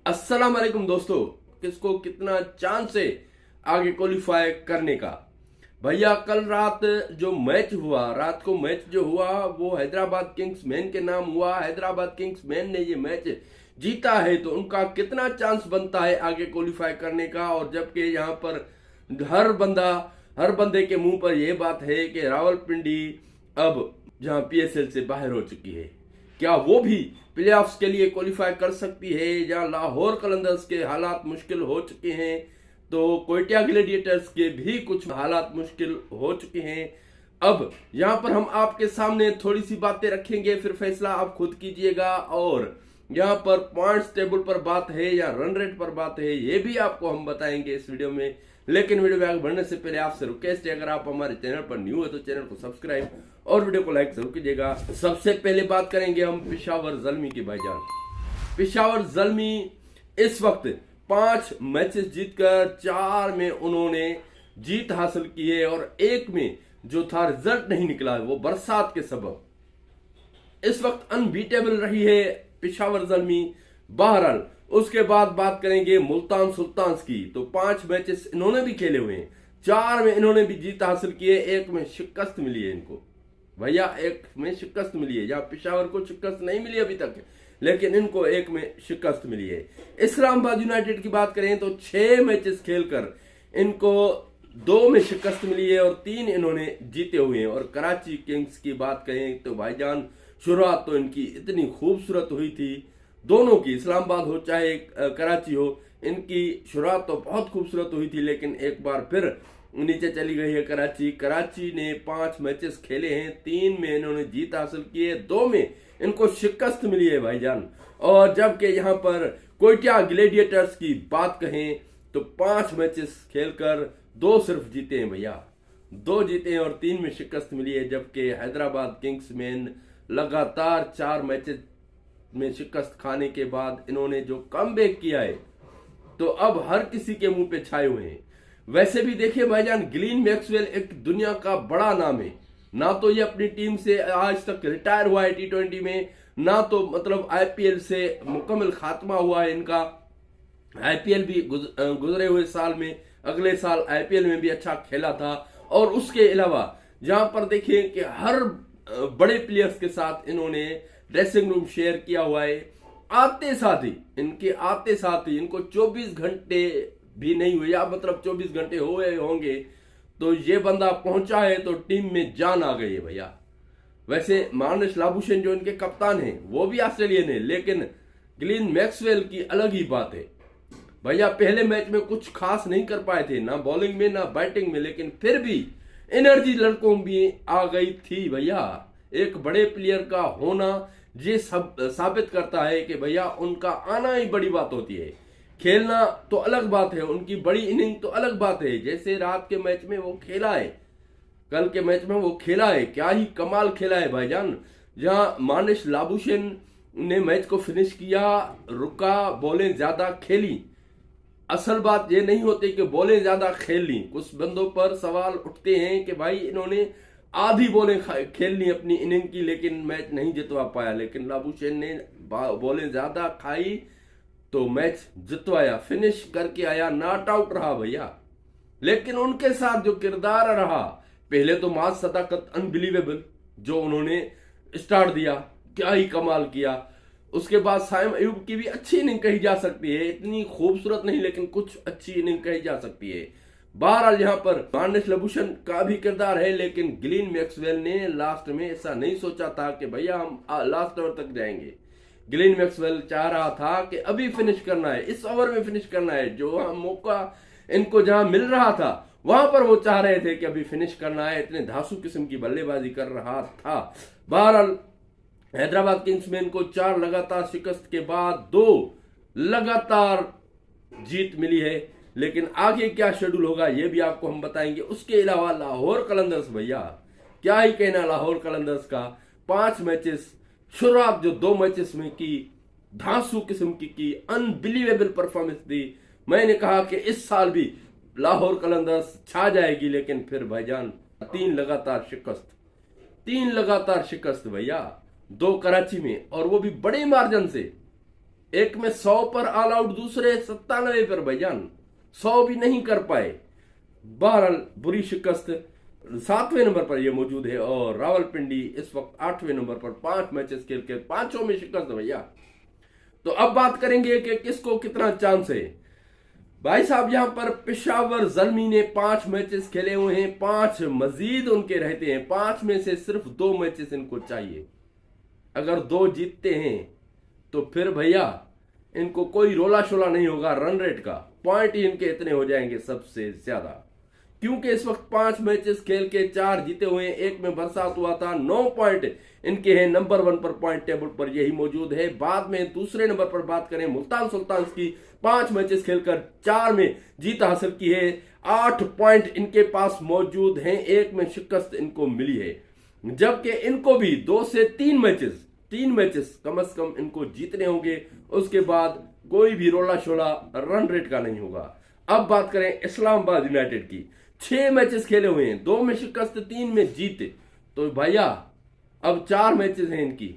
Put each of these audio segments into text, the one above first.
अस्सलाम वालेकुम दोस्तों। किसको कितना चांस है आगे क्वालिफाई करने का। भैया कल रात जो मैच हुआ, रात को मैच जो हुआ वो हैदराबाद किंग्स मैन के नाम हुआ। हैदराबाद किंग्स मैन ने ये मैच जीता है तो उनका कितना चांस बनता है आगे क्वालिफाई करने का। और जबकि यहाँ पर हर बंदे के मुंह पर यह बात है कि रावलपिंडी अब जहां पीएसएल से बाहर हो चुकी है, क्या वो भी प्लेऑफ्स के लिए क्वालिफाई कर सकती है। या लाहौर कलंदर्स के हालात मुश्किल हो चुके हैं तो कोयटा ग्लैडिएटर्स के भी कुछ हालात मुश्किल हो चुके हैं। अब यहां पर हम आपके सामने थोड़ी सी बातें रखेंगे, फिर फैसला आप खुद कीजिएगा। और यहां पर पॉइंट्स टेबल पर बात है या रन रेट पर बात है, ये भी आपको हम बताएंगे इस वीडियो में। लेकिन वीडियो में आगे बढ़ने से पहले आपसे रिक्वेस्ट है, अगर आप हमारे चैनल पर न्यू है तो चैनल को सब्सक्राइब और वीडियो को लाइक जरूर कीजिएगा। सबसे पहले बात करेंगे हम पेशावर ज़ल्मी की भाईजान। पेशावर ज़ल्मी इस वक्त 5 मैचेस जीतकर 4 में उन्होंने जीत हासिल की है और एक में जो था रिजल्ट नहीं निकला वो बरसात के सबब इस वक्त अनबीटेबल रही है पेशावर ज़ल्मी। बहरहाल उसके बाद बात करेंगे मुल्तान सुल्तान्स की। तो 5 मैचेस इन्होंने भी खेले हुए हैं, 4 में इन्होंने भी जीत हासिल की है, एक में शिकस्त मिली है इनको। भैया एक में शिकस्त मिली है, जहां पेशावर को शिकस्त नहीं मिली अभी तक, लेकिन इनको एक में शिकस्त मिली है। इस्लामाबाद यूनाइटेड की बात करें तो 6 मैचेस खेलकर इनको 2 में शिकस्त मिली है और 3 इन्होंने जीते हुए हैं। और कराची किंग्स की बात करें तो भाईजान शुरुआत तो इनकी इतनी खूबसूरत हुई थी, दोनों की, इस्लामाबाद हो चाहे कराची हो, इनकी शुरुआत तो बहुत खूबसूरत हुई थी। लेकिन एक बार फिर नीचे चली गई है कराची। कराची ने 5 मैचेस खेले हैं, 3 में इन्होंने जीत हासिल की है, 2 में इनको शिकस्त मिली है भाईजान। और जबकि यहाँ पर कोयटा ग्लैडिएटर्स की बात कहें तो 5 मैचेस खेलकर 2 सिर्फ जीते हैं भैया, 2 जीते हैं और 3 में शिकस्त मिली है। जबकि हैदराबाद किंग्स मैन लगातार 4 मैचेस में शिकस्त खाने के बाद इन्होंने जो कमबैक किया है तो अब हर किसी के मुंह पे छाए हुए हैं। वैसे भी देखिए भाईजान, ग्लेन मैक्सवेल एक दुनिया का बड़ा नाम है, ना तो ये अपनी टीम से आज तक रिटायर हुआ है T20 में, ना तो मतलब आईपीएल से मुकम्मल खात्मा हुआ है इनका। आईपीएल भी गुजरे हुए साल में, अगले साल आईपीएल में भी अच्छा खेला था। और उसके अलावा जहां पर देखिए कि हर बड़े प्लेयर्स के साथ इन्होंने ड्रेसिंग रूम शेयर किया हुआ है। आते साथ ही इनको 24 घंटे भी नहीं हुए, या मतलब 24 घंटे हुए होंगे तो ये बंदा पहुंचा है तो टीम में जान आ गई है भैया। वैसे मार्नस लाबुशेन जो इनके कप्तान हैं वो भी ऑस्ट्रेलियन है, लेकिन ग्लेन मैक्सवेल की अलग ही बात है भैया। पहले मैच में कुछ खास नहीं कर पाए थे, ना बॉलिंग में ना बैटिंग में, लेकिन फिर भी एनर्जी लड़कों भी आ गई थी भैया। एक बड़े प्लेयर का होना ये सब साबित करता है कि भैया उनका आना ही बड़ी बात होती है। खेलना तो अलग बात है, उनकी बड़ी इनिंग तो अलग बात है। जैसे रात के मैच में वो खेला है, कल के मैच में वो खेला है, क्या ही कमाल खेला है भाईजान। जहां मार्नस लाबुशेन ने मैच को फिनिश किया, रुका, बॉलें ज्यादा खेली। असल बात ये नहीं होती कि बॉलें ज्यादा खेल ली, कुछ बंदों पर सवाल उठते हैं कि भाई इन्होंने आधी बॉलें खेल ली अपनी इनिंग की लेकिन मैच नहीं जितवा पाया। लेकिन लाबुशेन ने बॉलें ज्यादा खाई तो मैच जितवाया, फिनिश करके आया, नॉट आउट रहा भैया। लेकिन उनके साथ जो किरदार रहा, पहले तो माज सदाकत अनबिलीवेबल जो उन्होंने स्टार्ट दिया, क्या ही कमाल किया। उसके बाद साइम अयूब की भी अच्छी इनिंग कही जा सकती है, इतनी खूबसूरत नहीं लेकिन कुछ अच्छी इनिंग कही जा सकती है। बहरहाल यहाँ पर मार्नस लाबुशेन का भी किरदार है, लेकिन ग्लेन मैक्सवेल ने लास्ट में ऐसा नहीं सोचा था कि भैया हम लास्ट ओवर तक जाएंगे। ग्लेन मैक्सवेल चाह रहा था कि अभी फिनिश करना है, इस ओवर में फिनिश करना है। जो मौका इनको जहां मिल रहा था वहां पर वो चाह रहे थे कि अभी फिनिश करना है, इतने धांसू किस्म की बल्लेबाजी कर रहा था। बहरहाल हैदराबाद किंग्स में इनको 4 लगातार शिकस्त के बाद 2 लगातार जीत मिली है। लेकिन आगे क्या शेड्यूल होगा ये भी आपको हम बताएंगे। उसके अलावा लाहौर कलंदर्स भैया, क्या ही कहना लाहौर कलंदर्स का। 5 मैचेस, शुरुआत जो 2 मैचेस में की, धांसू किस्म की अनबिलीवेबल परफॉर्मेंस दी। मैंने कहा कि इस साल भी लाहौर कलंदर्स छा जाएगी, लेकिन फिर भाईजान 3 लगातार शिकस्त भैया, 2 कराची में और वो भी बड़े मार्जिन से। एक में 100 पर ऑल आउट, दूसरे 97 पर भाईजान 100 भी नहीं कर पाए। बहरहाल बुरी शिकस्त 7वें नंबर पर ये मौजूद है और रावलपिंडी इस वक्त 8वें नंबर पर 5 मैचेस खेल के 5 में शिकस्त भैया। तो अब बात करेंगे कि किसको कितना चांस है। भाई साहब यहां पर पेशावर ज़ल्मी ने 5 मैचेस खेले हुए हैं, 5 मजीद उनके रहते हैं, 5 में से सिर्फ 2 मैचेस इनको चाहिए। अगर 2 जीतते हैं तो फिर भैया इनको कोई रोला शोला नहीं होगा रन रेट का, पॉइंट ही इनके इतने हो जाएंगे सबसे ज्यादा, क्योंकि इस वक्त 5 मैचेस खेल के 4 जीते हुए हैं, एक में बरसात हुआ था, 9 पॉइंट इनके हैं, नंबर 1 पर पॉइंट टेबल पर यही मौजूद है। बाद में दूसरे नंबर पर बात करें मुल्तान सुल्तान्स की, 5 मैचेस खेलकर 4 में जीत हासिल की है, 8 पॉइंट इनके पास मौजूद हैं, एक में शिकस्त इनको मिली है, जबकि इनको भी 2 से 3 मैचेस कम से कम इनको जीतने होंगे, उसके बाद कोई भी रोला शोला रन रेट का नहीं होगा। अब बात करें इस्लामाबाद यूनाइटेड की, 6 मैचेस खेले हुए हैं, 2 में शिकस्त 3 में जीत, तो भैया अब 4 मैचेस हैं इनकी,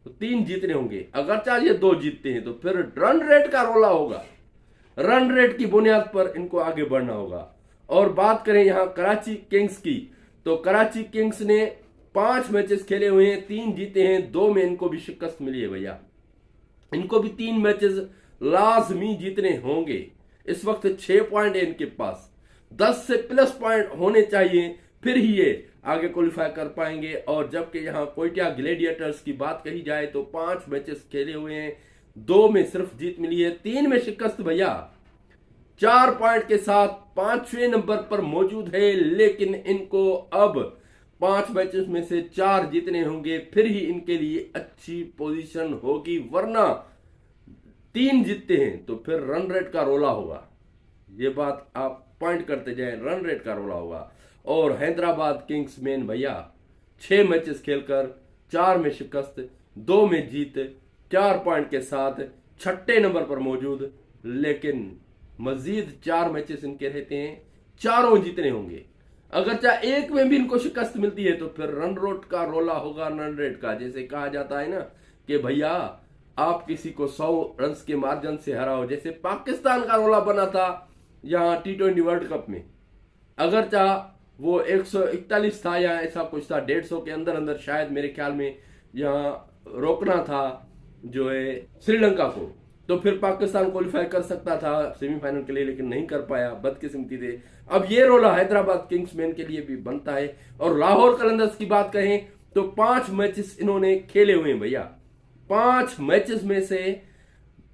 तो 3 जीतने होंगे। अगर चाहे 2 जीतते हैं तो फिर रन रेट का रोला होगा, रन रेट की बुनियाद पर इनको आगे बढ़ना होगा। और बात करें यहां कराची किंग्स की, तो कराची किंग्स ने 5 मैचेस खेले हुए हैं, 3 जीते हैं, 2 में इनको भी शिकस्त मिली है भैया। इनको भी 3 मैचेस लाजमी जीतने होंगे। इस वक्त 6 पॉइंट है इनके पास, 10 से प्लस पॉइंट होने चाहिए, फिर ही ये आगे क्वालिफाई कर पाएंगे। और जबकि यहाँ कोयटा ग्लेडिएटर्स की बात कही जाए तो 5 मैचेस खेले हुए हैं, 2 में सिर्फ जीत मिली है, 3 में शिकस्त भैया, 4 पॉइंट के साथ 5वें नंबर पर मौजूद है। लेकिन इनको अब 5 मैचेस में से 4 जीतने होंगे, फिर ही इनके लिए अच्छी पोजीशन होगी, वरना 3 जीतते हैं तो फिर रन रेट का रोला होगा। ये बात आप पॉइंट करते जाएं, रन रेट का रोला होगा। और हैदराबाद किंग्स मैन भैया 6 मैचेस खेलकर 4 में शिकस्त, 2 में जीत, 4 पॉइंट के साथ 6ठे नंबर पर मौजूद, लेकिन मजीद 4 मैचेस इनके रहते हैं, 4 जीतने होंगे। अगर चाहे एक में भी इनको शिकस्त मिलती है तो फिर रन रेट का रोला होगा, रन रेट का। जैसे कहा जाता है ना कि भैया आप किसी को 100 रन के मार्जिन से हराओ, जैसे पाकिस्तान का रोला बना था यहाँ T20 वर्ल्ड कप में, अगर चाह वो 141 था या ऐसा कुछ था, 150 के अंदर अंदर शायद मेरे ख्याल में यहाँ रोकना था जो है श्रीलंका को, तो फिर पाकिस्तान क्वालिफाई कर सकता था सेमीफाइनल के लिए, लेकिन नहीं कर पाया, बदकिस्मती थे। अब ये रोला हैदराबाद किंग्स मैन के लिए भी बनता है। और लाहौर कलंदर्स की बात कहें तो 5 मैचेस इन्होंने खेले हुए हैं भैया, 5 मैचेस में से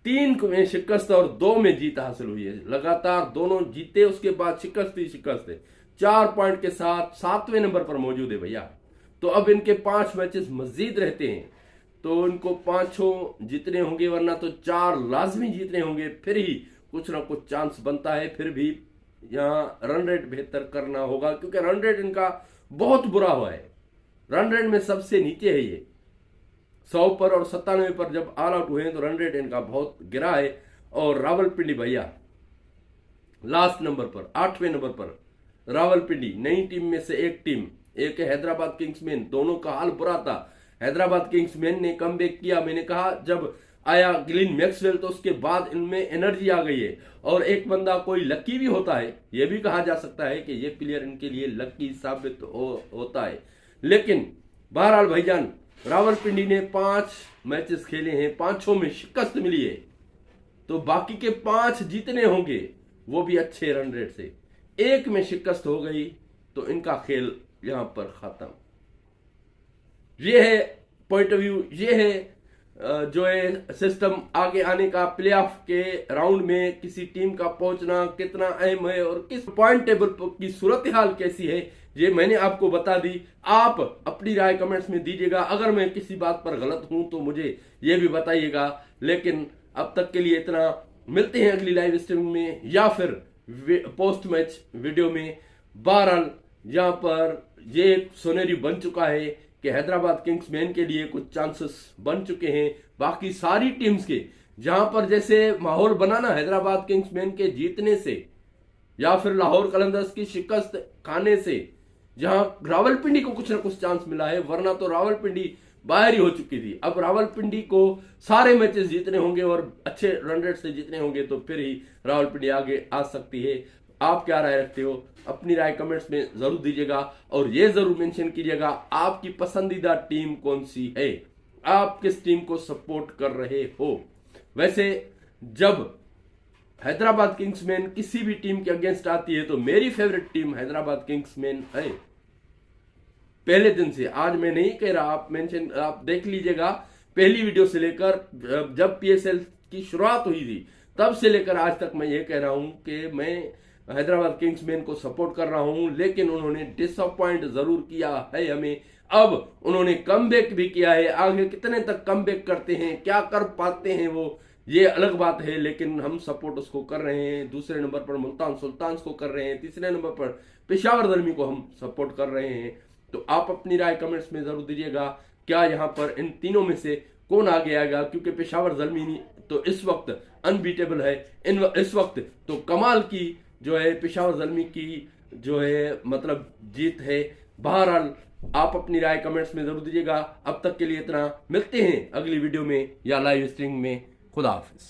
3 में शिकस्त और 2 में जीत हासिल हुई है, लगातार दोनों जीते, उसके बाद शिकस्त ही शिकस्त है, 4 पॉइंट के साथ 7वें नंबर पर मौजूद है भैया। तो अब इनके 5 मैचेस मजीद रहते हैं, तो इनको 5 जीतने होंगे, वरना तो 4 लाजमी जीतने होंगे, फिर ही कुछ ना कुछ चांस बनता है। फिर भी यहाँ रन रेट बेहतर करना होगा, क्योंकि रन रेट इनका बहुत बुरा हुआ है, रन रेट में सबसे नीचे है ये, 100 पर और 97 पर जब ऑल आउट हुए हैं तो रन रेट इनका बहुत गिरा है। और रावलपिंडी भैया लास्ट नंबर पर, 8वें नंबर पर रावलपिंडी, नई टीम में से एक टीम, एक है हैदराबाद किंग्समैन, दोनों का हाल बुरा था। हैदराबाद किंग्समैन ने कमबैक किया, मैंने कहा जब आया ग्लेन मैक्सवेल तो उसके बाद इनमें एनर्जी आ गई है। और एक बंदा कोई लकी भी होता है, यह भी कहा जा सकता है कि यह प्लेयर इनके लिए लकी साबित होता है। लेकिन बहरहाल भाईजान रावलपिंडी ने 5 मैचेस खेले हैं, 5 में शिकस्त मिली है, तो बाकी के 5 जीतने होंगे, वो भी अच्छे रन रेट से। 1 में शिकस्त हो गई तो इनका खेल यहां पर खत्म। ये है पॉइंट ऑफ व्यू, ये है जो है सिस्टम आगे आने का, प्लेऑफ के राउंड में किसी टीम का पहुंचना कितना अहम है और किस पॉइंट टेबल की सूरत हाल कैसी है, ये मैंने आपको बता दी। आप अपनी राय कमेंट्स में दीजिएगा, अगर मैं किसी बात पर गलत हूं तो मुझे ये भी बताइएगा। लेकिन अब तक के लिए इतना, मिलते हैं अगली लाइव स्ट्रीमिंग में या फिर पोस्ट मैच वीडियो में। बहरहाल यहाँ पर ये सुनहरी बन चुका है कि हैदराबाद किंग्स मैन के लिए कुछ चांसेस बन चुके हैं, बाकी सारी टीम्स के जहां पर जैसे माहौल बनाना हैदराबाद किंग्स मैन के जीतने से या फिर लाहौर कलंदर्स की शिकस्त खाने से, जहां रावलपिंडी को कुछ ना कुछ चांस मिला है, वरना तो रावलपिंडी बाहर ही हो चुकी थी। अब रावलपिंडी को सारे मैचेस जीतने होंगे और अच्छे रन रेट से जीतने होंगे, तो फिर ही रावलपिंडी आगे आ सकती है। आप क्या राय रखते हो? अपनी राय कमेंट्स में जरूर दीजिएगा और ये जरूर मेंशन कीजिएगा आपकी पसंदीदा टीम कौन सी है, आप किस टीम को सपोर्ट कर रहे हो। वैसे जब हैदराबाद किंग्समैन किसी भी टीम के अगेंस्ट आती है तो मेरी फेवरेट टीम हैदराबाद किंग्समैन है पहले दिन से। आज मैं नहीं कह रहा, आप देख लीजिएगा पहली वीडियो से लेकर जब पीएसएल की शुरुआत हुई थी तब से लेकर आज तक मैं ये कह रहा हूं कि मैं हैदराबाद किंग्समैन को सपोर्ट कर रहा हूं, लेकिन उन्होंने डिसअपॉइंट जरूर किया है हमें। अब उन्होंने कमबैक भी किया है, आगे कितने तक कमबैक करते हैं, क्या कर पाते हैं वो, ये अलग बात है, लेकिन हम सपोर्ट उसको कर रहे हैं। दूसरे नंबर पर मुल्तान सुल्तान्स को कर रहे हैं, तीसरे नंबर पर पेशावर ज़ल्मी को हम सपोर्ट कर रहे हैं। तो आप अपनी राय कमेंट्स में जरूर दीजिएगा, क्या यहाँ पर इन तीनों में से कौन आगे आएगा, क्योंकि पेशावर ज़ल्मी तो इस वक्त अनबीटेबल है, इस वक्त तो कमाल की जो है पेशावर ज़ल्मी की जो है मतलब जीत है। बहरहाल आप अपनी राय कमेंट्स में जरूर दीजिएगा। अब तक के लिए इतना, मिलते हैं अगली वीडियो में या लाइव स्ट्रीमिंग में। खुदा हाफिज।